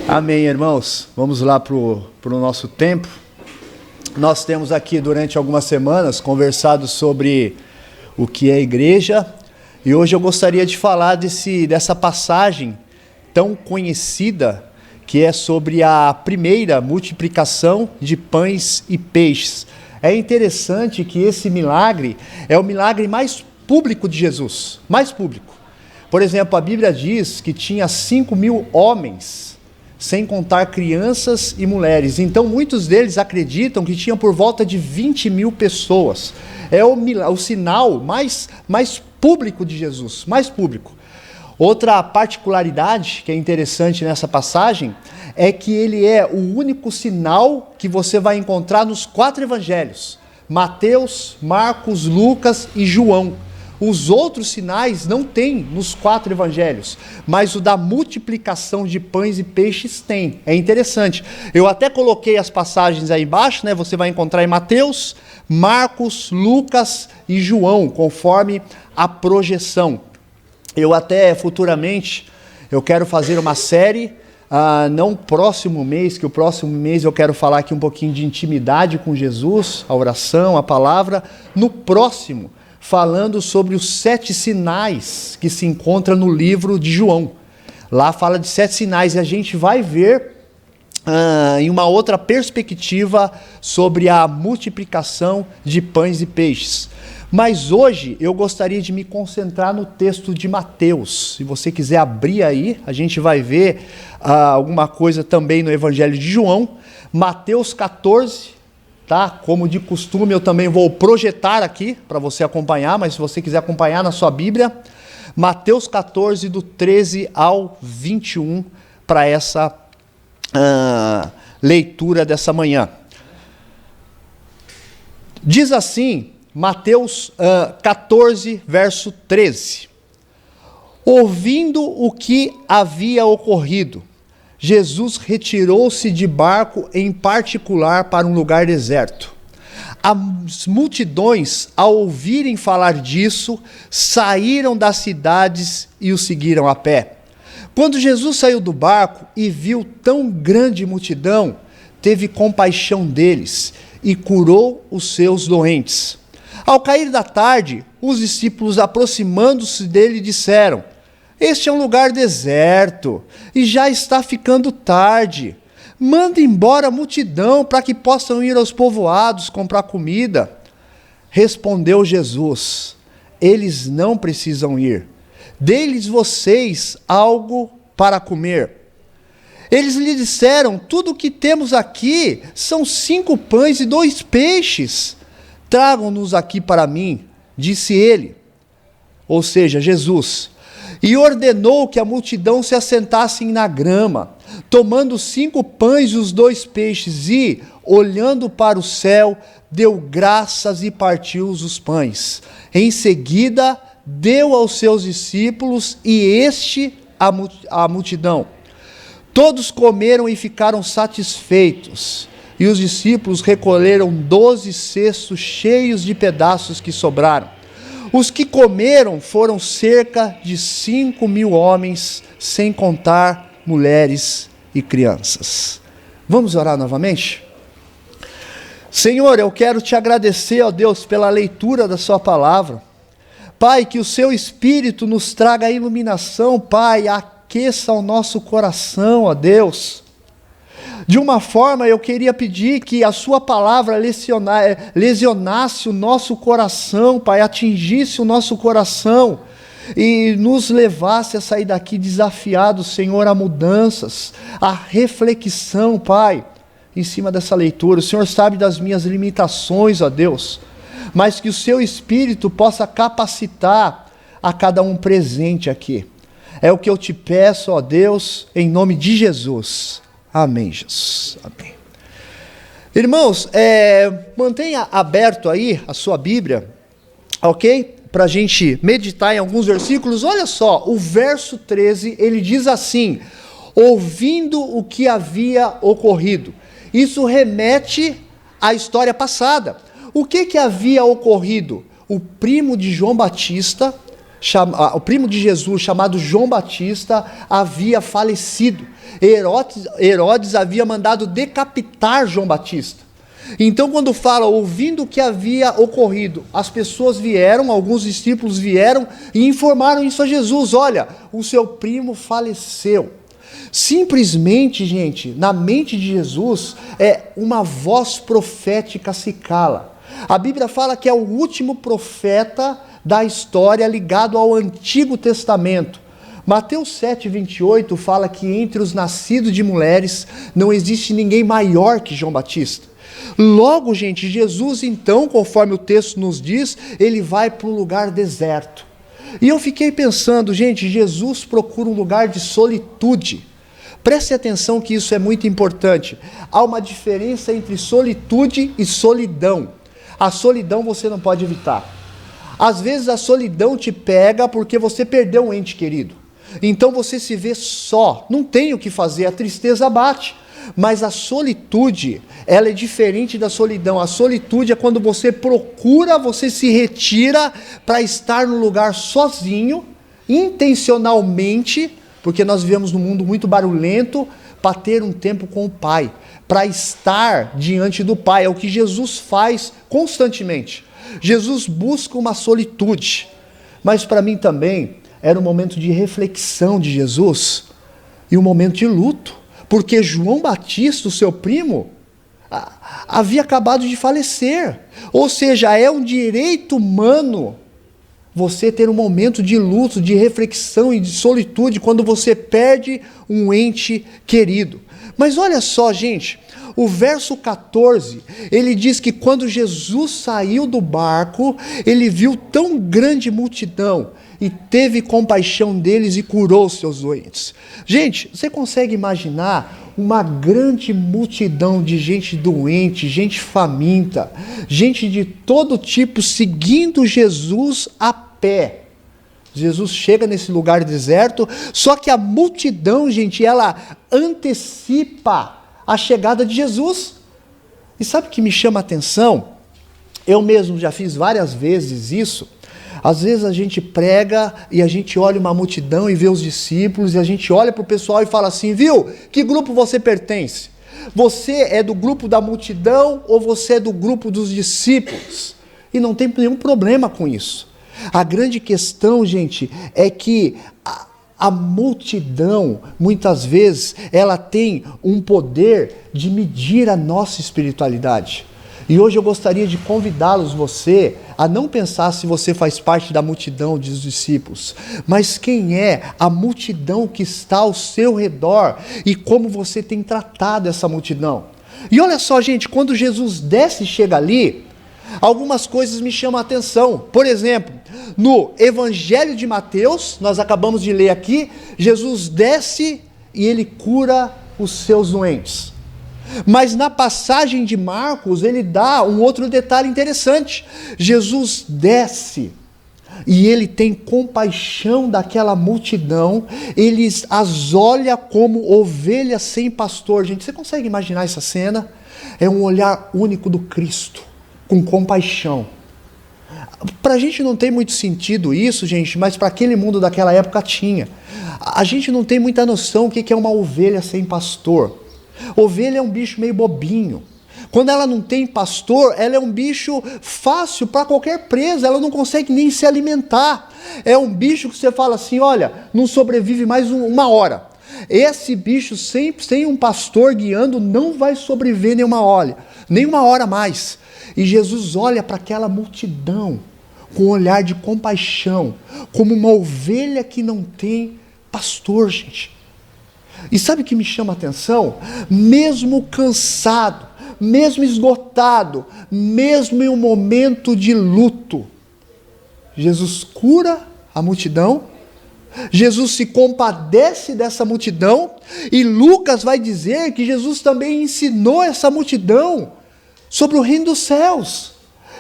Amém, irmãos. Vamos lá para o nosso tempo. Nós temos aqui durante algumas semanas conversado sobre o que é a igreja, e hoje eu gostaria de falar dessa passagem tão conhecida, que é sobre a primeira multiplicação de pães e peixes. É interessante que esse milagre é o milagre mais público de Jesus, mais público. Por exemplo, a Bíblia diz que tinha 5.000 homens, sem contar crianças e mulheres. Então, muitos deles acreditam que tinha por volta de 20.000 pessoas. É o sinal mais público de Jesus, mais público. Outra particularidade que é interessante nessa passagem é que ele é o único sinal que você vai encontrar nos 4 evangelhos: Mateus, Marcos, Lucas e João. Os outros sinais não tem nos 4 evangelhos, mas o da multiplicação de pães e peixes tem. É interessante. Eu até coloquei as passagens aí embaixo, né? Você vai encontrar em Mateus, Marcos, Lucas e João, conforme a projeção. Eu até futuramente, eu quero fazer uma série, não próximo mês, que o próximo mês eu quero falar aqui um pouquinho de intimidade com Jesus, a oração, a palavra. No próximo, falando sobre os 7 sinais que se encontram no livro de João. Lá fala de 7 sinais e a gente vai ver em uma outra perspectiva sobre a multiplicação de pães e peixes. Mas hoje eu gostaria de me concentrar no texto de Mateus. Se você quiser abrir aí, a gente vai ver alguma coisa também no Evangelho de João. Mateus 14, tá? Como de costume, eu também vou projetar aqui para você acompanhar, mas se você quiser acompanhar na sua Bíblia, Mateus 14, do 13 ao 21, para essa leitura dessa manhã. Diz assim, Mateus 14, verso 13. Ouvindo o que havia ocorrido, Jesus retirou-se de barco em particular para um lugar deserto. As multidões, ao ouvirem falar disso, saíram das cidades e o seguiram a pé. Quando Jesus saiu do barco e viu tão grande multidão, teve compaixão deles e curou os seus doentes. Ao cair da tarde, os discípulos, aproximando-se dele, disseram: "Este é um lugar deserto e já está ficando tarde. Manda embora a multidão para que possam ir aos povoados comprar comida." Respondeu Jesus: "Eles não precisam ir. Dê-lhes vocês algo para comer." Eles lhe disseram: "Tudo o que temos aqui são 5 pães e 2 peixes. Tragam-nos aqui para mim", disse ele, ou seja, Jesus, e ordenou que a multidão se assentassem na grama, tomando os 5 pães e os 2 peixes, e, olhando para o céu, deu graças e partiu os pães. Em seguida, deu aos seus discípulos e a multidão. Todos comeram e ficaram satisfeitos. E os discípulos recolheram 12 cestos cheios de pedaços que sobraram. Os que comeram foram cerca de 5.000 homens, sem contar mulheres e crianças. Vamos orar novamente? Senhor, eu quero te agradecer, ó Deus, pela leitura da sua palavra. Pai, que o seu Espírito nos traga a iluminação, Pai, aqueça o nosso coração, ó Deus. De uma forma, eu queria pedir que a sua palavra lesionasse o nosso coração, Pai, atingisse o nosso coração e nos levasse a sair daqui desafiados, Senhor, a mudanças, a reflexão, Pai, em cima dessa leitura. O Senhor sabe das minhas limitações, ó Deus, mas que o seu Espírito possa capacitar a cada um presente aqui. É o que eu te peço, ó Deus, em nome de Jesus. Amém, Jesus. Amém. Irmãos, mantenha aberto aí a sua Bíblia, ok? Para a gente meditar em alguns versículos. Olha só, o verso 13, ele diz assim: ouvindo o que havia ocorrido. Isso remete à história passada. O que havia ocorrido? O primo de João Batista o primo de Jesus, chamado João Batista, havia falecido. Herodes havia mandado decapitar João Batista. Então, quando fala, ouvindo o que havia ocorrido, as pessoas vieram, alguns discípulos vieram e informaram isso a Jesus: olha, o seu primo faleceu. Simplesmente, gente, na mente de Jesus, uma voz profética se cala. A Bíblia fala que é o último profeta da história ligado ao Antigo Testamento. Mateus 7,28 fala que entre os nascidos de mulheres não existe ninguém maior que João Batista. Logo, gente, Jesus então, conforme o texto nos diz, ele vai para um lugar deserto. E eu fiquei pensando, gente, Jesus procura um lugar de solitude. Preste atenção que isso é muito importante. Há uma diferença entre solitude e solidão. A solidão você não pode evitar. Às vezes a solidão te pega porque você perdeu um ente querido. Então você se vê só, não tem o que fazer, a tristeza bate. Mas a solitude, ela é diferente da solidão. A solitude é quando você procura, você se retira para estar no lugar sozinho, intencionalmente, porque nós vivemos num mundo muito barulhento, para ter um tempo com o Pai, para estar diante do Pai. É o que Jesus faz constantemente. Jesus busca uma solitude, mas para mim também era um momento de reflexão de Jesus e um momento de luto, porque João Batista, o seu primo, havia acabado de falecer. Ou seja, é um direito humano você ter um momento de luto, de reflexão e de solitude quando você perde um ente querido. Mas olha só, gente, o verso 14, ele diz que quando Jesus saiu do barco, ele viu tão grande multidão e teve compaixão deles e curou seus doentes. Gente, você consegue imaginar uma grande multidão de gente doente, gente faminta, gente de todo tipo seguindo Jesus a pé? Jesus chega nesse lugar deserto, só que a multidão, gente, ela antecipa a chegada de Jesus. E sabe o que me chama a atenção? Eu mesmo já fiz várias vezes isso. Às vezes a gente prega e a gente olha uma multidão e vê os discípulos, e a gente olha para o pessoal e fala assim: viu, que grupo você pertence? Você é do grupo da multidão ou você é do grupo dos discípulos? E não tem nenhum problema com isso. A grande questão, gente, é que a multidão, muitas vezes, ela tem um poder de medir a nossa espiritualidade. E hoje eu gostaria de convidá-los, você, a não pensar se você faz parte da multidão dos discípulos, mas quem é a multidão que está ao seu redor e como você tem tratado essa multidão. E olha só, gente, quando Jesus desce e chega ali, algumas coisas me chamam a atenção. Por exemplo, no Evangelho de Mateus, nós acabamos de ler aqui, Jesus desce e ele cura os seus doentes. Mas na passagem de Marcos, ele dá um outro detalhe interessante. Jesus desce e ele tem compaixão daquela multidão, ele as olha como ovelhas sem pastor. Gente, você consegue imaginar essa cena? É um olhar único do Cristo, com compaixão. Para a gente não tem muito sentido isso, gente, mas para aquele mundo daquela época tinha. A gente não tem muita noção o que é uma ovelha sem pastor. Ovelha é um bicho meio bobinho. Quando ela não tem pastor, ela é um bicho fácil para qualquer presa, ela não consegue nem se alimentar. É um bicho que você fala assim, olha, não sobrevive mais uma hora. Esse bicho sem um pastor guiando não vai sobreviver nem uma hora mais. E Jesus olha para aquela multidão com um olhar de compaixão, como uma ovelha que não tem pastor, gente. E sabe o que me chama a atenção? Mesmo cansado, mesmo esgotado, mesmo em um momento de luto, Jesus cura a multidão, Jesus se compadece dessa multidão, e Lucas vai dizer que Jesus também ensinou essa multidão sobre o reino dos céus.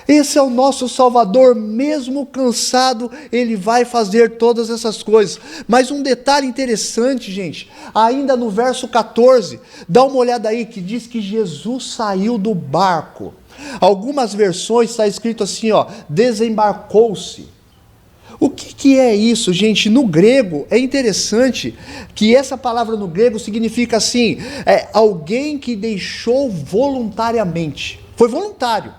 Esse é o nosso Salvador, mesmo cansado, ele vai fazer todas essas coisas. Mas um detalhe interessante, gente, ainda no verso 14, dá uma olhada aí, que diz que Jesus saiu do barco. Algumas versões está escrito assim, desembarcou-se. O que é isso, gente? No grego, é interessante que essa palavra no grego significa assim, alguém que deixou voluntariamente. Foi voluntário.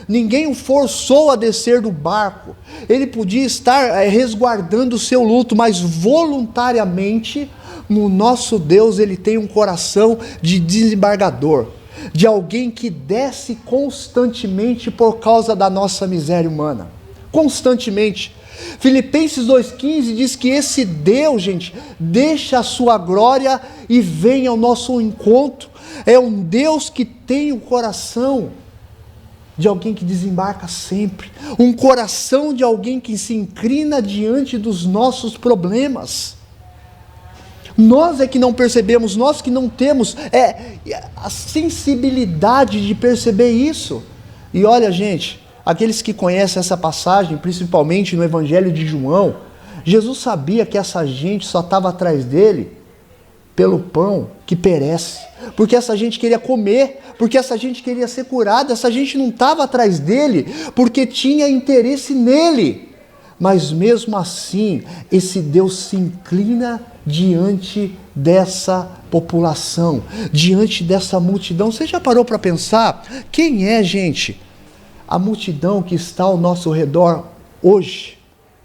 Ninguém o forçou a descer do barco. Ele podia estar resguardando o seu luto, mas voluntariamente, no nosso Deus, ele tem um coração de desembargador, de alguém que desce constantemente por causa da nossa miséria humana. Constantemente. Filipenses 2,15 diz que esse Deus, gente, deixa a sua glória e vem ao nosso encontro. É um Deus que tem o coração de alguém que desembarca sempre, um coração de alguém que se inclina diante dos nossos problemas. Nós é que não percebemos, nós que não temos a sensibilidade de perceber isso. E olha, gente, aqueles que conhecem essa passagem, principalmente no Evangelho de João, Jesus sabia que essa gente só estava atrás dele pelo pão que perece, porque essa gente queria comer, porque essa gente queria ser curada, essa gente não estava atrás dele porque tinha interesse nele. Mas mesmo assim, esse Deus se inclina diante dessa população, diante dessa multidão. Você já parou para pensar quem é, gente, a multidão que está ao nosso redor hoje?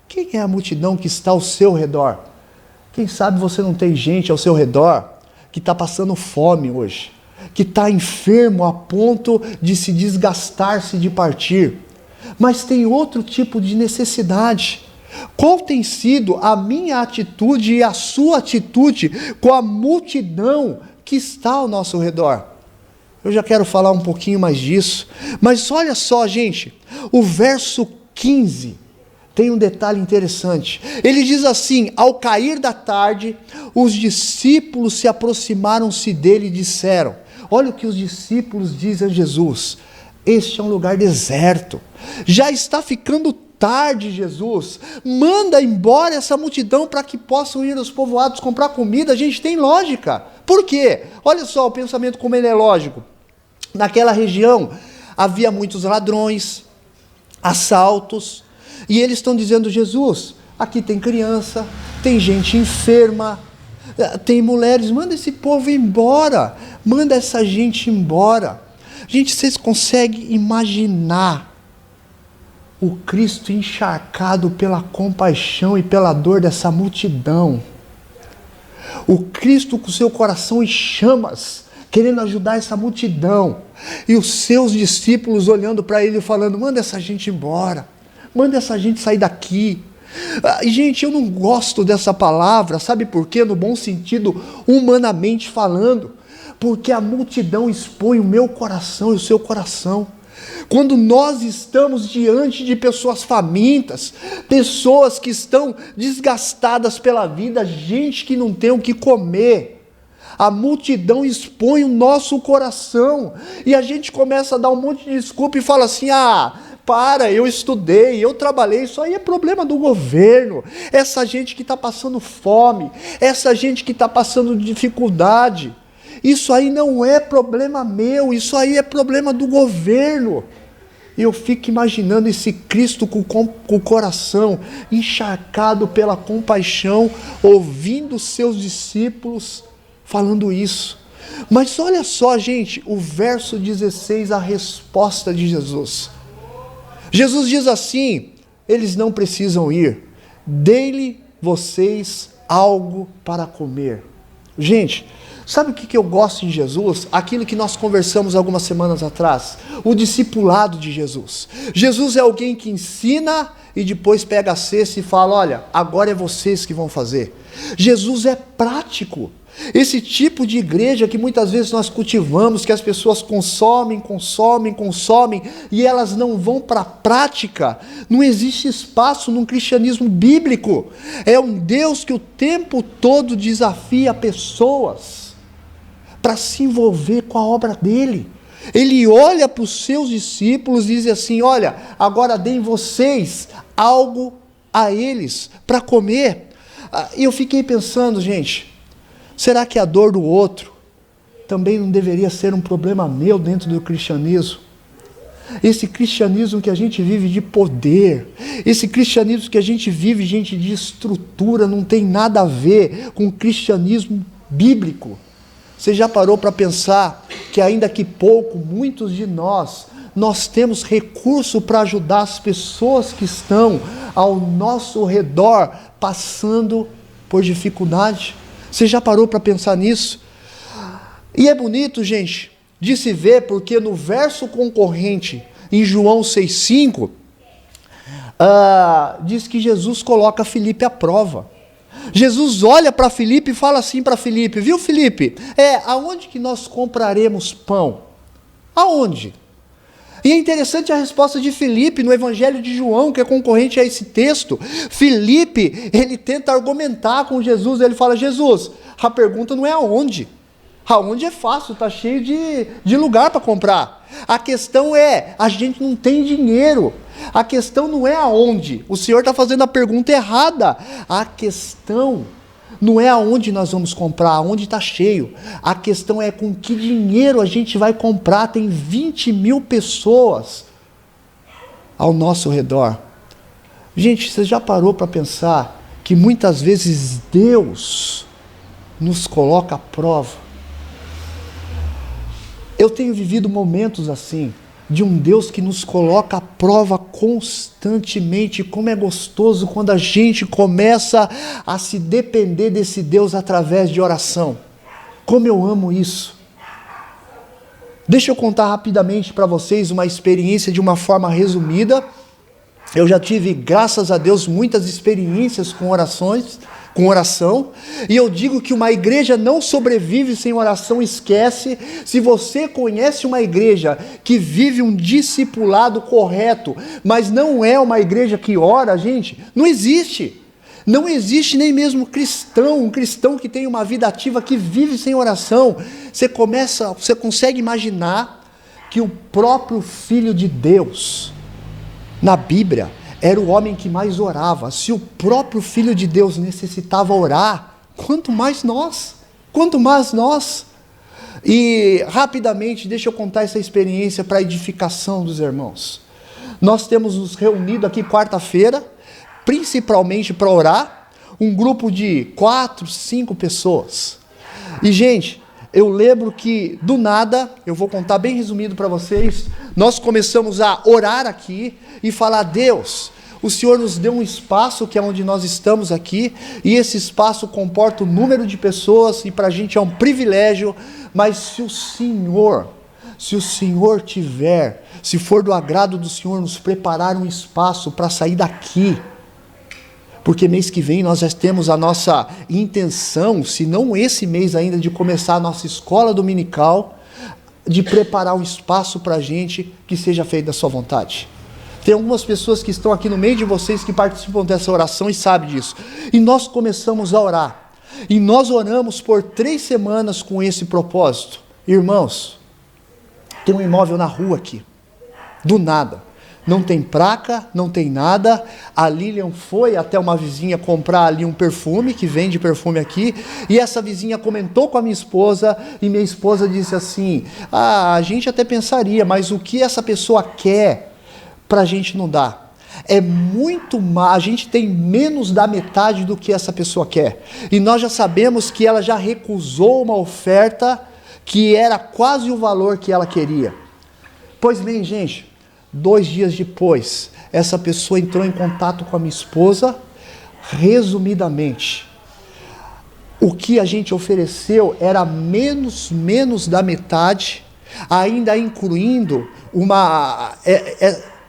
Quem é a multidão que está ao seu redor? Quem sabe você não tem gente ao seu redor que está passando fome hoje, que está enfermo a ponto de se desgastar-se de partir, mas tem outro tipo de necessidade. Qual tem sido a minha atitude e a sua atitude com a multidão que está ao nosso redor? Eu já quero falar um pouquinho mais disso, mas olha só, gente, o verso 15 tem um detalhe interessante. Ele diz assim: ao cair da tarde, os discípulos se aproximaram-se dele e disseram, olha o que os discípulos dizem a Jesus: este é um lugar deserto, já está ficando tarde, Jesus, manda embora essa multidão para que possam ir aos povoados comprar comida. A gente tem lógica. Por quê? Olha só o pensamento como ele é lógico. Naquela região havia muitos ladrões, assaltos, e eles estão dizendo: Jesus, aqui tem criança, tem gente enferma, tem mulheres, manda esse povo embora, manda essa gente embora. Gente, vocês conseguem imaginar o Cristo encharcado pela compaixão e pela dor dessa multidão? O Cristo com seu coração em chamas, querendo ajudar essa multidão, e os seus discípulos olhando para ele e falando: manda essa gente embora, manda essa gente sair daqui. Gente, eu não gosto dessa palavra, sabe por quê? No bom sentido, humanamente falando, porque a multidão expõe o meu coração e o seu coração. Quando nós estamos diante de pessoas famintas, pessoas que estão desgastadas pela vida, gente que não tem o que comer, a multidão expõe o nosso coração, e a gente começa a dar um monte de desculpa e fala assim: eu estudei, eu trabalhei, isso aí é problema do governo, essa gente que está passando fome, essa gente que está passando dificuldade, isso aí não é problema meu, isso aí é problema do governo. E eu fico imaginando esse Cristo com o coração encharcado pela compaixão, ouvindo seus discípulos falando isso. Mas olha só, gente, o verso 16, a resposta de Jesus. Jesus diz assim: eles não precisam ir, dê-lhe vocês algo para comer. Gente, sabe o que eu gosto de Jesus? Aquilo que nós conversamos algumas semanas atrás, o discipulado de Jesus. Jesus é alguém que ensina e depois pega a cesta e fala: olha, agora é vocês que vão fazer. Jesus é prático. Esse tipo de igreja que muitas vezes nós cultivamos, que as pessoas consomem, e elas não vão para a prática, não existe espaço num cristianismo bíblico. É um Deus que o tempo todo desafia pessoas para se envolver com a obra dele. Ele olha para os seus discípulos e diz assim: olha, agora deem vocês algo a eles para comer. E eu fiquei pensando, gente, será que a dor do outro também não deveria ser um problema meu dentro do cristianismo? Esse cristianismo que a gente vive de poder, esse cristianismo que a gente vive, gente, de estrutura, não tem nada a ver com o cristianismo bíblico. Você já parou para pensar que ainda que pouco, muitos de nós temos recurso para ajudar as pessoas que estão ao nosso redor passando por dificuldade? Você já parou para pensar nisso? E é bonito, gente, de se ver, porque no verso concorrente, em João 6,5, diz que Jesus coloca Filipe à prova. Jesus olha para Filipe e fala assim para Filipe: viu, Filipe, aonde que nós compraremos pão? Aonde? E é interessante a resposta de Filipe no Evangelho de João, que é concorrente a esse texto. Filipe, ele tenta argumentar com Jesus, ele fala: Jesus, a pergunta não é aonde. Aonde é fácil, está cheio de lugar para comprar. A questão é, a gente não tem dinheiro. A questão não é aonde. O Senhor está fazendo a pergunta errada. A questão não é aonde nós vamos comprar, aonde está cheio. A questão é com que dinheiro a gente vai comprar. Tem 20 mil pessoas ao nosso redor. Gente, você já parou para pensar que muitas vezes Deus nos coloca à prova? Eu tenho vivido momentos assim, de um Deus que nos coloca à prova constantemente. Como é gostoso quando a gente começa a se depender desse Deus através de oração. Como eu amo isso. Deixa eu contar rapidamente para vocês uma experiência de uma forma resumida. Eu já tive, graças a Deus, muitas experiências com oração, e eu digo que uma igreja não sobrevive sem oração, esquece. Se você conhece uma igreja que vive um discipulado correto, mas não é uma igreja que ora, gente, não existe. Não existe nem mesmo um cristão que tem uma vida ativa, que vive sem oração. Você consegue imaginar que o próprio Filho de Deus, na Bíblia, era o homem que mais orava. Se o próprio Filho de Deus necessitava orar, quanto mais nós. E rapidamente, deixa eu contar essa experiência para a edificação dos irmãos. Nós temos nos reunido aqui quarta-feira, principalmente para orar, um grupo de 4, 5 pessoas. E, gente, eu lembro que, do nada, eu vou contar bem resumido para vocês, nós começamos a orar aqui e falar: Deus, o Senhor nos deu um espaço que é onde nós estamos aqui, e esse espaço comporta um número de pessoas, e para a gente é um privilégio, mas se o Senhor se for do agrado do Senhor nos preparar um espaço para sair daqui, porque mês que vem nós já temos a nossa intenção, se não esse mês ainda, de começar a nossa escola dominical, de preparar um espaço para a gente que seja feito da sua vontade. Tem algumas pessoas que estão aqui no meio de vocês que participam dessa oração e sabem disso. E nós começamos a orar. E nós oramos por 3 semanas com esse propósito. Irmãos, tem um imóvel na rua aqui, do nada. Não tem placa, não tem nada. A Lilian foi até uma vizinha comprar ali um perfume, que vende perfume aqui, e essa vizinha comentou com a minha esposa, e minha esposa disse assim: a gente até pensaria, mas o que essa pessoa quer, para a gente não dá. É muito mais, a gente tem menos da metade do que essa pessoa quer. E nós já sabemos que ela já recusou uma oferta que era quase o valor que ela queria. Pois bem, gente, 2 dias depois, essa pessoa entrou em contato com a minha esposa. Resumidamente, o que a gente ofereceu era menos da metade, ainda incluindo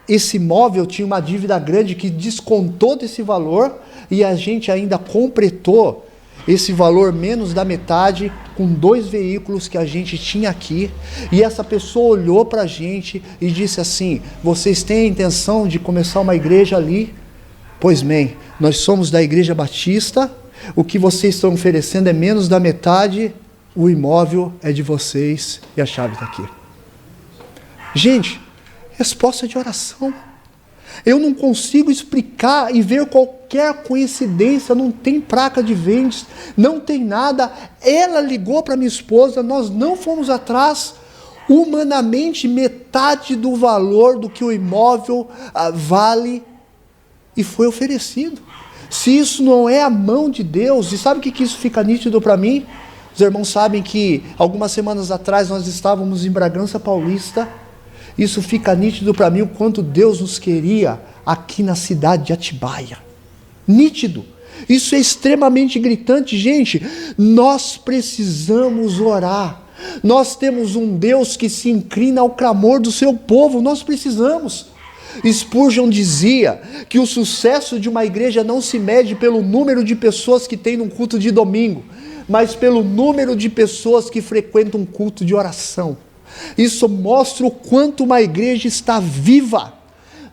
esse imóvel tinha uma dívida grande que descontou desse valor, e a gente ainda completou esse valor menos da metade com 2 veículos que a gente tinha aqui. E essa pessoa olhou para a gente e disse assim: vocês têm a intenção de começar uma igreja ali? Pois bem, nós somos da Igreja Batista, o que vocês estão oferecendo é menos da metade, o imóvel é de vocês e a chave está aqui. Gente, resposta de oração. Eu não consigo explicar e ver qualquer coincidência, não tem placa de vendas, não tem nada. Ela ligou para minha esposa, nós não fomos atrás. humanamente metade do valor do que o imóvel vale, e foi oferecido. Se isso não é a mão de Deus, e sabe o que isso fica nítido para mim? Os irmãos sabem que algumas semanas atrás nós estávamos em Bragança Paulista. Isso fica nítido para mim o quanto Deus nos queria aqui na cidade de Atibaia. Nítido. Isso é extremamente gritante, gente. Nós precisamos orar. Nós temos um Deus que se inclina ao clamor do seu povo. Nós precisamos. Spurgeon dizia que o sucesso de uma igreja não se mede pelo número de pessoas que tem num culto de domingo, mas pelo número de pessoas que frequentam um culto de oração. Isso mostra o quanto uma igreja está viva.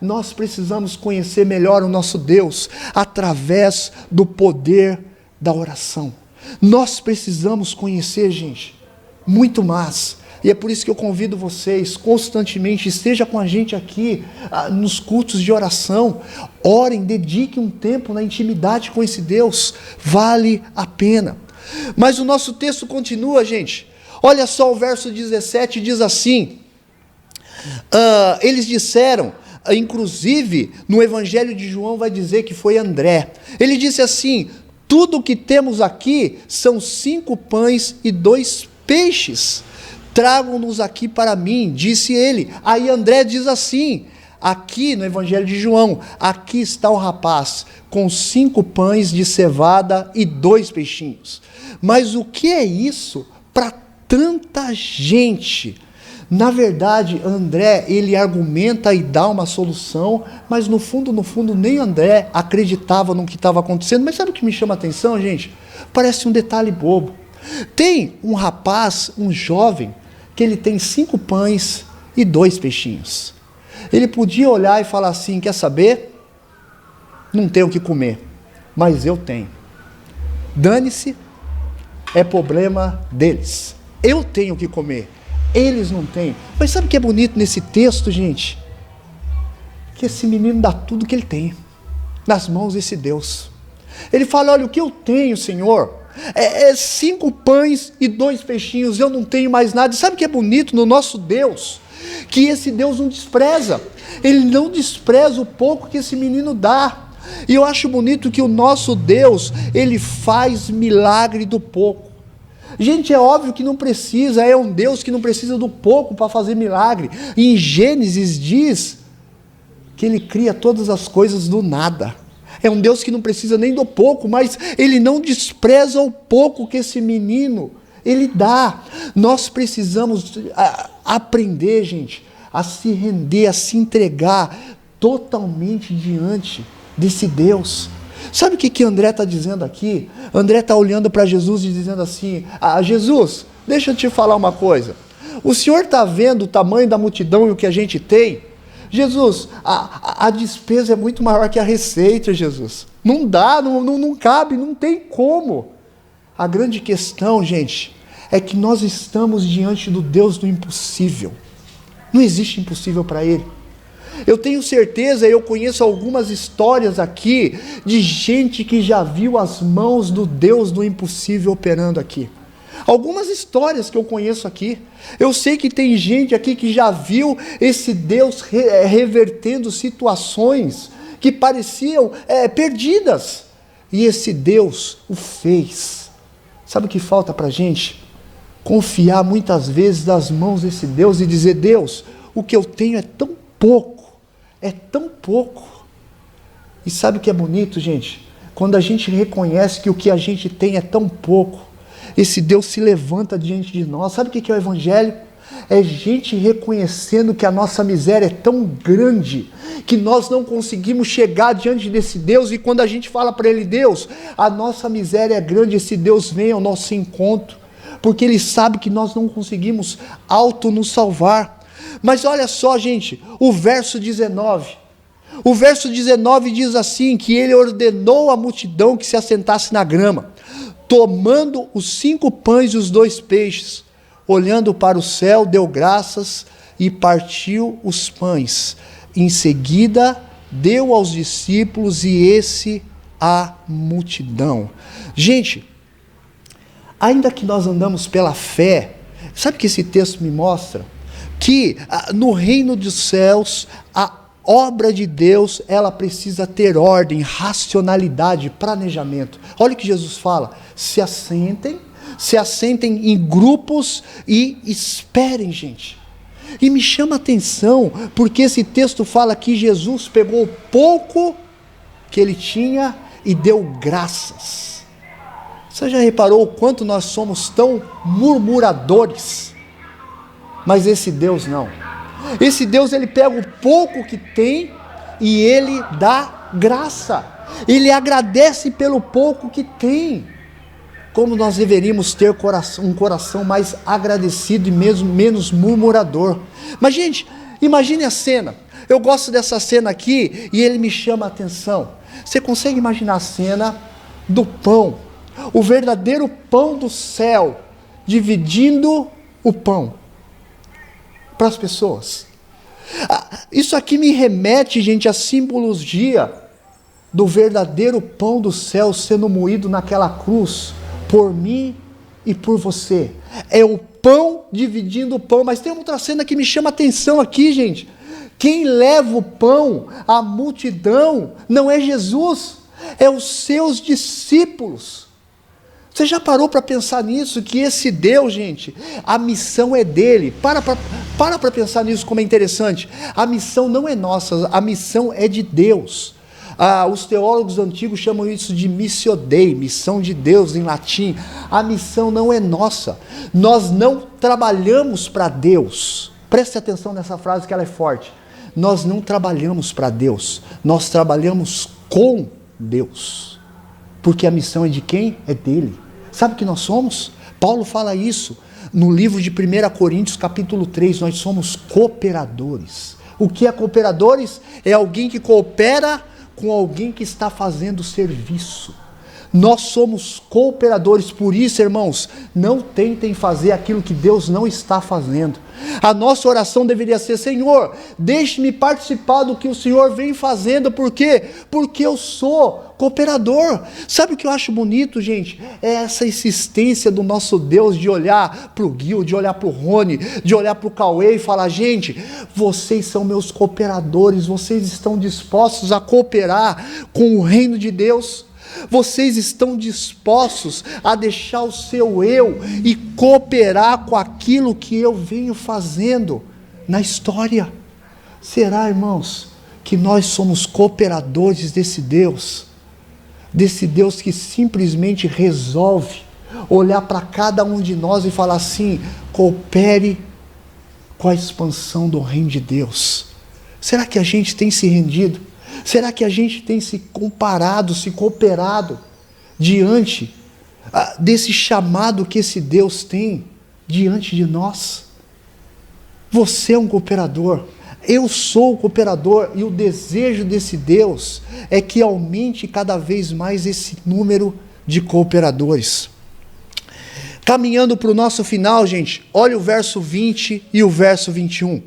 Nós precisamos conhecer melhor o nosso Deus através do poder da oração. Nós precisamos conhecer, gente, muito mais. E é por isso que eu convido vocês constantemente, esteja com a gente aqui nos cultos de oração. Orem, dediquem um tempo na intimidade com esse Deus. Vale a pena. Mas o nosso texto continua, gente. Olha só o verso 17, diz assim. Eles disseram, inclusive no Evangelho de João vai dizer que foi André. Ele disse assim: tudo o que temos aqui são 5 pães e 2 peixes. Tragam-nos aqui para mim, disse ele. Aí André diz assim, aqui no Evangelho de João: aqui está o rapaz, com 5 pães de cevada e 2 peixinhos. Mas o que é isso para tanta gente? Na verdade, André, ele argumenta e dá uma solução, mas no fundo, nem André acreditava no que estava acontecendo. Mas sabe o que me chama a atenção, gente? Parece um detalhe bobo. Tem um rapaz, um jovem, que ele tem 5 pães e 2 peixinhos. Ele podia olhar e falar assim: quer saber? Não tenho o que comer, mas eu tenho. Dane-se, é problema deles. Eu tenho o que comer, eles não têm. Mas sabe o que é bonito nesse texto, gente? Que esse menino dá tudo que ele tem nas mãos desse Deus. Ele fala: olha, o que eu tenho, Senhor, é 5 pães e 2 peixinhos, eu não tenho mais nada. E sabe o que é bonito no nosso Deus? Que esse Deus não despreza. Ele não despreza o pouco que esse menino dá. E eu acho bonito que o nosso Deus, ele faz milagre do pouco. Gente, é óbvio que não precisa, é um Deus que não precisa do pouco para fazer milagre. E em Gênesis diz que ele cria todas as coisas do nada. É um Deus que não precisa nem do pouco, mas ele não despreza o pouco que esse menino, ele dá. Nós precisamos aprender, gente, a se render, a se entregar totalmente diante desse Deus. Sabe o que André está dizendo aqui? André está olhando para Jesus e dizendo assim: Jesus, deixa eu te falar uma coisa. O Senhor está vendo o tamanho da multidão e o que a gente tem? Jesus, a despesa é muito maior que a receita, Jesus. Não dá, não cabe, não tem como. A grande questão, gente, é que nós estamos diante do Deus do impossível. Não existe impossível para Ele. Eu tenho certeza, eu conheço algumas histórias aqui de gente que já viu as mãos do Deus do impossível operando aqui. Algumas histórias que eu conheço aqui. Eu sei que tem gente aqui que já viu esse Deus revertendo situações que pareciam perdidas. E esse Deus o fez. Sabe o que falta para a gente? Confiar muitas vezes nas mãos desse Deus e dizer: Deus, o que eu tenho é tão pouco. É tão pouco. E sabe o que é bonito, gente? Quando a gente reconhece que o que a gente tem é tão pouco, esse Deus se levanta diante de nós. Sabe o que é o Evangelho? É gente reconhecendo que a nossa miséria é tão grande, que nós não conseguimos chegar diante desse Deus, e quando a gente fala para Ele: Deus, a nossa miséria é grande, esse Deus vem ao nosso encontro, porque Ele sabe que nós não conseguimos nos salvar. Mas olha só, gente, o verso 19. O verso 19 diz assim, que ele ordenou à multidão que se assentasse na grama, tomando os 5 pães e os 2 peixes, olhando para o céu, deu graças e partiu os pães. Em seguida, deu aos discípulos e esse à multidão. Gente, ainda que nós andamos pela fé, sabe o que esse texto me mostra? que no reino dos céus, a obra de Deus, ela precisa ter ordem, racionalidade, planejamento. Olha o que Jesus fala: se assentem em grupos e esperem, gente. E me chama a atenção, porque esse texto fala que Jesus pegou o pouco que ele tinha e deu graças. Você já reparou o quanto nós somos tão murmuradores? Mas esse Deus não. Esse Deus, ele pega o pouco que tem e ele dá graça. Ele agradece pelo pouco que tem. Como nós deveríamos ter um coração mais agradecido e mesmo menos murmurador. Mas, gente, imagine a cena. Eu gosto dessa cena aqui e ele me chama a atenção. Você consegue imaginar a cena do pão, o verdadeiro pão do céu, dividindo o pão para as pessoas? Isso aqui me remete, gente, à simbologia do verdadeiro pão do céu sendo moído naquela cruz, por mim e por você. É o pão dividindo o pão. Mas tem outra cena que me chama a atenção aqui, gente. Quem leva o pão à multidão não é Jesus, é os seus discípulos. Você já parou para pensar nisso? Que esse Deus, gente, a missão é dele. Para pensar nisso, como é interessante. A missão não é nossa, a missão é de Deus. Os teólogos antigos chamam isso de missio Dei, missão de Deus em latim. A missão não é nossa. Nós não trabalhamos para Deus. Preste atenção nessa frase que ela é forte. Nós não trabalhamos para Deus, nós trabalhamos com Deus. Porque a missão é de quem? É dele. Sabe o que nós somos? Paulo fala isso no livro de 1 Coríntios capítulo 3, nós somos cooperadores. O que é cooperadores? É alguém que coopera com alguém que está fazendo serviço. Nós somos cooperadores, por isso, irmãos, não tentem fazer aquilo que Deus não está fazendo. A nossa oração deveria ser: Senhor, deixe-me participar do que o Senhor vem fazendo. Por quê? Porque eu sou cooperador. Sabe o que eu acho bonito, gente? É essa insistência do nosso Deus de olhar para o Gil, de olhar para o Rony, de olhar para o Cauê e falar: gente, vocês são meus cooperadores, vocês estão dispostos a cooperar com o reino de Deus? Vocês estão dispostos a deixar o seu eu e cooperar com aquilo que eu venho fazendo na história? Será, irmãos, que nós somos cooperadores desse Deus que simplesmente resolve olhar para cada um de nós e falar assim: coopere com a expansão do reino de Deus? Será que a gente tem se rendido? Será que a gente tem se comparado, se cooperado diante desse chamado que esse Deus tem diante de nós? Você é um cooperador, eu sou o cooperador, e o desejo desse Deus é que aumente cada vez mais esse número de cooperadores. Caminhando para o nosso final, gente, olha o verso 20 e o verso 21.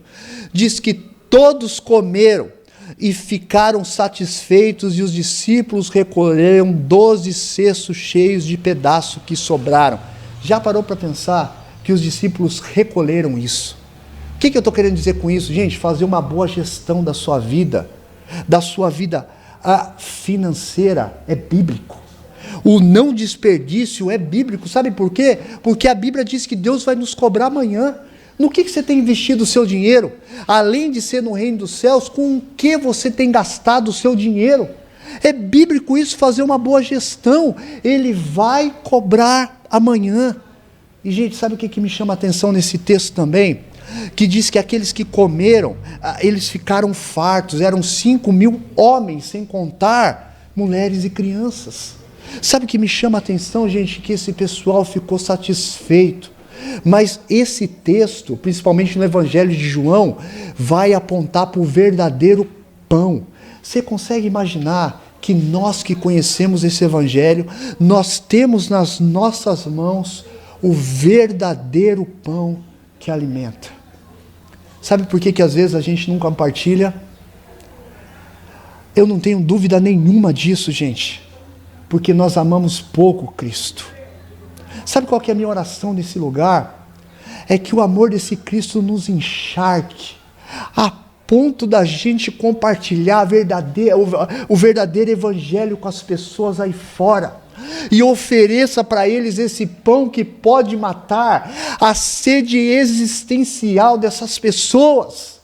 Diz que todos comeram e ficaram satisfeitos, e os discípulos recolheram 12 cestos cheios de pedaços que sobraram. Já parou para pensar que os discípulos recolheram isso? O que eu estou querendo dizer com isso, gente? Fazer uma boa gestão da sua vida financeira é bíblico. O não desperdício é bíblico. Sabe por quê? Porque a Bíblia diz que Deus vai nos cobrar amanhã. No que você tem investido o seu dinheiro? Além de ser no reino dos céus, com o que você tem gastado o seu dinheiro? É bíblico isso, fazer uma boa gestão. Ele vai cobrar amanhã. E, gente, sabe o que me chama a atenção nesse texto também? Que diz que aqueles que comeram, eles ficaram fartos. Eram 5.000 homens, sem contar mulheres e crianças. Sabe o que me chama a atenção, gente? Que esse pessoal ficou satisfeito. Mas esse texto, principalmente no Evangelho de João, vai apontar para o verdadeiro pão. Você consegue imaginar que nós que conhecemos esse Evangelho, nós temos nas nossas mãos o verdadeiro pão que alimenta? Sabe por que às vezes a gente não compartilha? Eu não tenho dúvida nenhuma disso, gente, porque nós amamos pouco Cristo. Sabe qual que é a minha oração nesse lugar? é que o amor desse Cristo nos encharque, a ponto da gente compartilhar o verdadeiro evangelho com as pessoas aí fora, e ofereça para eles esse pão que pode matar a sede existencial dessas pessoas.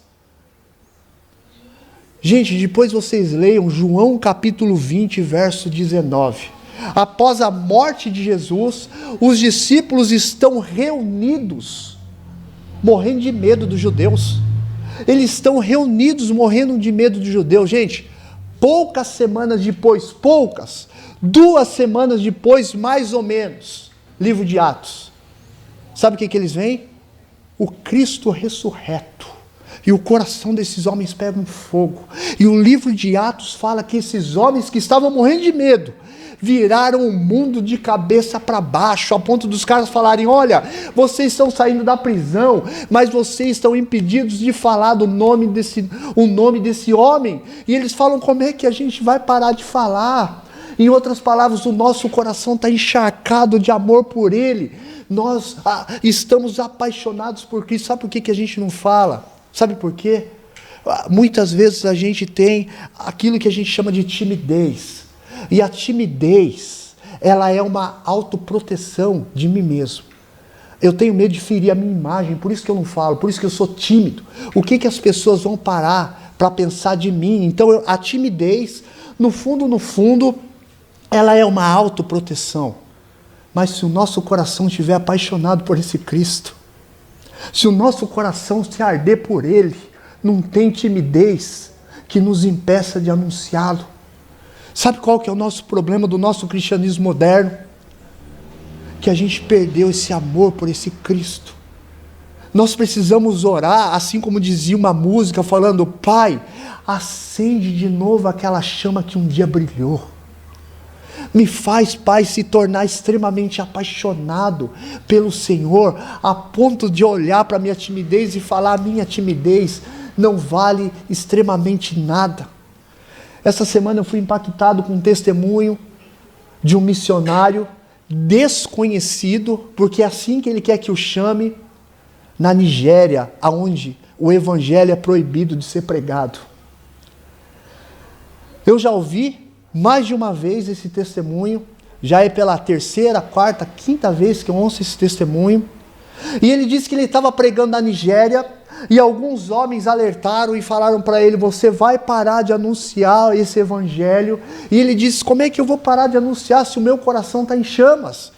Gente, depois vocês leiam João capítulo 20, verso 19. Após a morte de Jesus, os discípulos estão reunidos, morrendo de medo dos judeus. Eles estão reunidos, morrendo de medo dos judeus. Gente, poucas semanas depois, 2 semanas depois, mais ou menos, livro de Atos, sabe o que eles veem? O Cristo ressurreto. E o coração desses homens pega um fogo. E o livro de Atos fala que esses homens que estavam morrendo de medo, viraram o mundo de cabeça para baixo, a ponto dos caras falarem: olha, vocês estão saindo da prisão, mas vocês estão impedidos de falar o nome desse homem. E eles falam: como é que a gente vai parar de falar? Em outras palavras, o nosso coração está encharcado de amor por ele. Nós estamos apaixonados por Cristo. Sabe por que a gente não fala? Sabe por quê? Muitas vezes a gente tem aquilo que a gente chama de timidez. E a timidez, ela é uma autoproteção de mim mesmo. Eu tenho medo de ferir a minha imagem, por isso que eu não falo, por isso que eu sou tímido. O que as pessoas vão parar para pensar de mim? Então a timidez, no fundo, ela é uma autoproteção. Mas se o nosso coração estiver apaixonado por esse Cristo, se o nosso coração se arder por Ele, não tem timidez que nos impeça de anunciá-lo. Sabe qual que é o nosso problema do nosso cristianismo moderno? Que a gente perdeu esse amor por esse Cristo. Nós precisamos orar, assim como dizia uma música, falando: Pai, acende de novo aquela chama que um dia brilhou. Me faz, Pai, se tornar extremamente apaixonado pelo Senhor, a ponto de olhar para a minha timidez e falar: a minha timidez não vale extremamente nada. Essa semana eu fui impactado com um testemunho de um missionário desconhecido, porque é assim que ele quer que o chame, na Nigéria, onde o evangelho é proibido de ser pregado. Eu já ouvi mais de uma vez esse testemunho, já é pela 3ª, 4ª, 5ª vez que eu ouço esse testemunho, e ele disse que ele estava pregando na Nigéria, e alguns homens alertaram e falaram para ele: você vai parar de anunciar esse evangelho. E ele disse: como é que eu vou parar de anunciar se o meu coração está em chamas?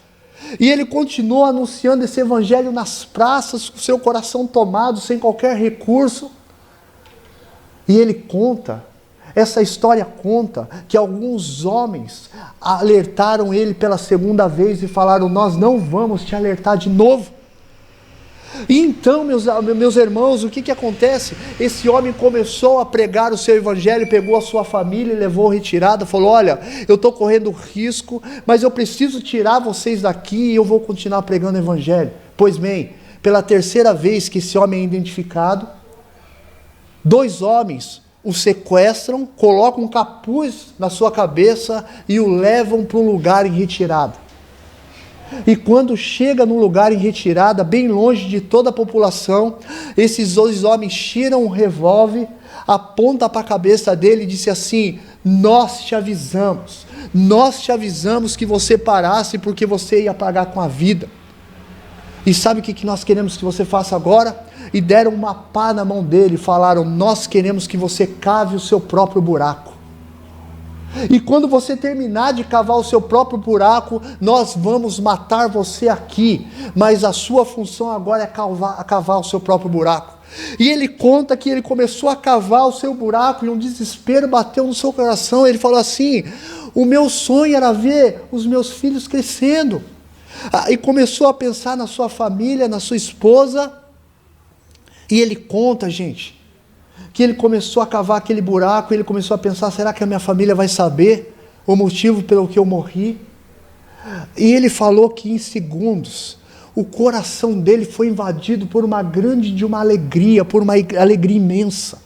E ele continuou anunciando esse evangelho nas praças, com seu coração tomado, sem qualquer recurso. E ele conta, essa história conta, que alguns homens alertaram ele pela 2ª vez e falaram: nós não vamos te alertar de novo. E então, meus irmãos, o que acontece? Esse homem começou a pregar o seu evangelho, pegou a sua família e levou retirada, falou: olha, eu estou correndo risco, mas eu preciso tirar vocês daqui e eu vou continuar pregando o evangelho. Pois bem, pela 3ª vez que esse homem é identificado, 2 homens o sequestram, colocam um capuz na sua cabeça e o levam para um lugar em retirada. E quando chega num lugar em retirada, bem longe de toda a população, esses 2 homens tiram um revólver, apontam para a cabeça dele e dizem assim: nós te avisamos que você parasse porque você ia pagar com a vida. E sabe o que nós queremos que você faça agora? E deram uma pá na mão dele e falaram: nós queremos que você cave o seu próprio buraco. E quando você terminar de cavar o seu próprio buraco, nós vamos matar você aqui, mas a sua função agora é cavar o seu próprio buraco. E ele conta que ele começou a cavar o seu buraco e um desespero bateu no seu coração. Ele falou assim: o meu sonho era ver os meus filhos crescendo. E começou a pensar na sua família, na sua esposa. E ele conta, gente, que ele começou a cavar aquele buraco, e ele começou a pensar: será que a minha família vai saber o motivo pelo que eu morri? E ele falou que em segundos, o coração dele foi invadido por uma alegria, por uma alegria imensa.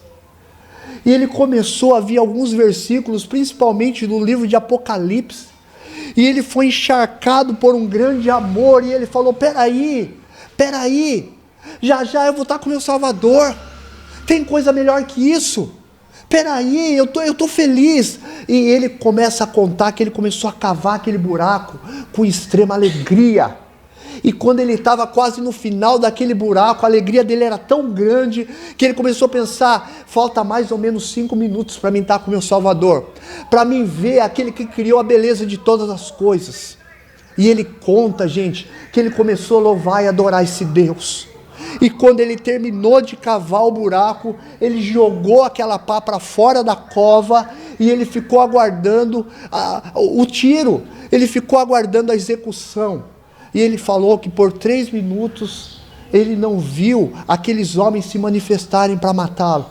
E ele começou a ver alguns versículos, principalmente do livro de Apocalipse, e ele foi encharcado por um grande amor, e ele falou: peraí, Já já eu vou estar com o meu Salvador. Tem coisa melhor que isso. Peraí, eu tô feliz. E ele começa a contar que ele começou a cavar aquele buraco com extrema alegria. E quando ele estava quase no final daquele buraco, a alegria dele era tão grande que ele começou a pensar: falta mais ou menos 5 minutos para mim estar com o meu Salvador, para mim ver aquele que criou a beleza de todas as coisas. E ele conta, gente, que ele começou a louvar e adorar esse Deus. E quando ele terminou de cavar o buraco, ele jogou aquela pá para fora da cova e ele ficou aguardando o tiro, ele ficou aguardando a execução. E ele falou que por 3 minutos ele não viu aqueles homens se manifestarem para matá-lo.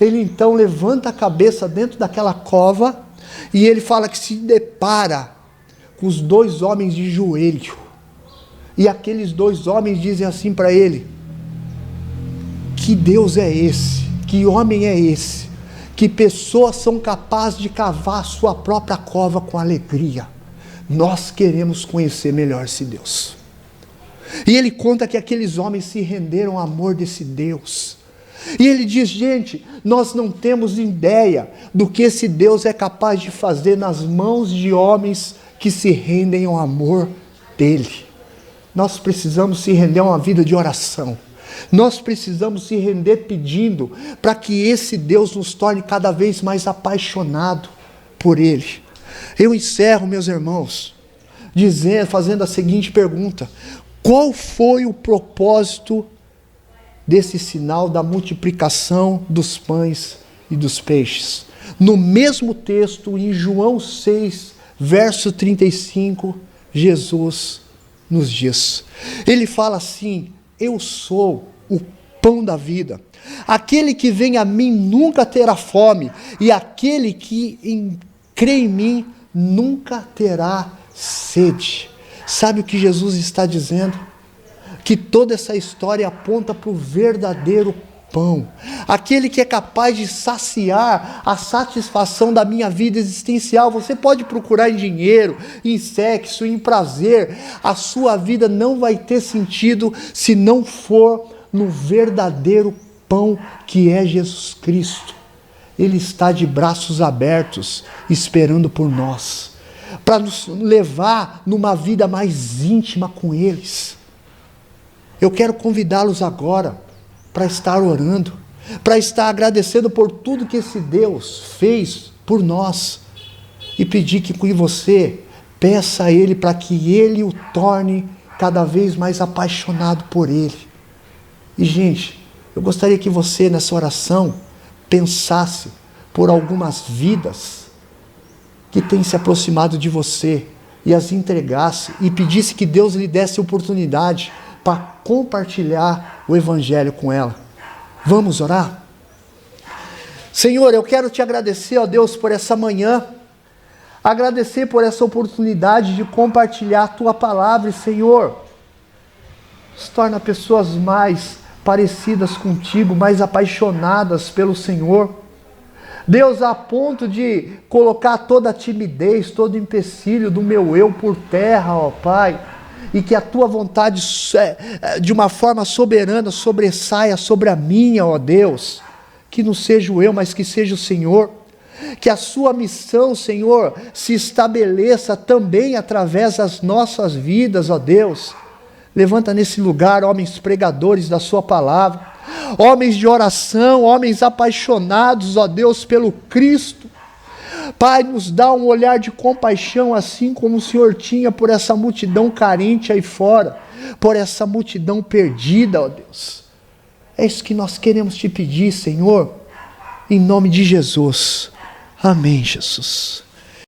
Ele então levanta a cabeça dentro daquela cova e ele fala que se depara com os 2 homens de joelho. E aqueles 2 homens dizem assim para ele: que Deus é esse? Que homem é esse? Que pessoas são capazes de cavar a sua própria cova com alegria? Nós queremos conhecer melhor esse Deus. E ele conta que aqueles homens se renderam ao amor desse Deus. E ele diz: gente, nós não temos ideia do que esse Deus é capaz de fazer nas mãos de homens que se rendem ao amor dele. Nós precisamos se render a uma vida de oração. Nós precisamos se render pedindo para que esse Deus nos torne cada vez mais apaixonado por ele. Eu encerro, meus irmãos, fazendo a seguinte pergunta: qual foi o propósito desse sinal da multiplicação dos pães e dos peixes? No mesmo texto, em João 6, verso 35, Jesus nos diz, ele fala assim: eu sou o pão da vida, aquele que vem a mim nunca terá fome, e aquele que crê em mim nunca terá sede. Sabe o que Jesus está dizendo? Que toda essa história aponta para o verdadeiro pão, aquele que é capaz de saciar a satisfação da minha vida existencial. Você pode procurar em dinheiro, em sexo, em prazer, a sua vida não vai ter sentido se não for no verdadeiro pão que é Jesus Cristo. Ele está de braços abertos, esperando por nós, para nos levar numa vida mais íntima com eles. Eu quero convidá-los agora para estar orando, para estar agradecendo por tudo que esse Deus fez por nós, e pedir que você peça a Ele para que Ele o torne cada vez mais apaixonado por Ele. E gente, eu gostaria que você nessa oração pensasse por algumas vidas que têm se aproximado de você e as entregasse e pedisse que Deus lhe desse oportunidade para compartilhar o Evangelho com ela. Vamos orar? Senhor, eu quero te agradecer, ó Deus, por essa manhã, agradecer por essa oportunidade de compartilhar a Tua Palavra. E Senhor, nos torna pessoas mais parecidas contigo, mais apaixonadas pelo Senhor. Deus, a ponto de colocar toda a timidez, todo o empecilho do meu eu por terra, ó Pai, e que a Tua vontade, de uma forma soberana, sobressaia sobre a minha, ó Deus, que não seja o eu, mas que seja o Senhor, que a Sua missão, Senhor, se estabeleça também através das nossas vidas, ó Deus. Levanta nesse lugar homens pregadores da Sua palavra, homens de oração, homens apaixonados, ó Deus, pelo Cristo. Pai, nos dá um olhar de compaixão, assim como o Senhor tinha por essa multidão carente aí fora, por essa multidão perdida, ó Deus. É isso que nós queremos te pedir, Senhor, em nome de Jesus. Amém, Jesus.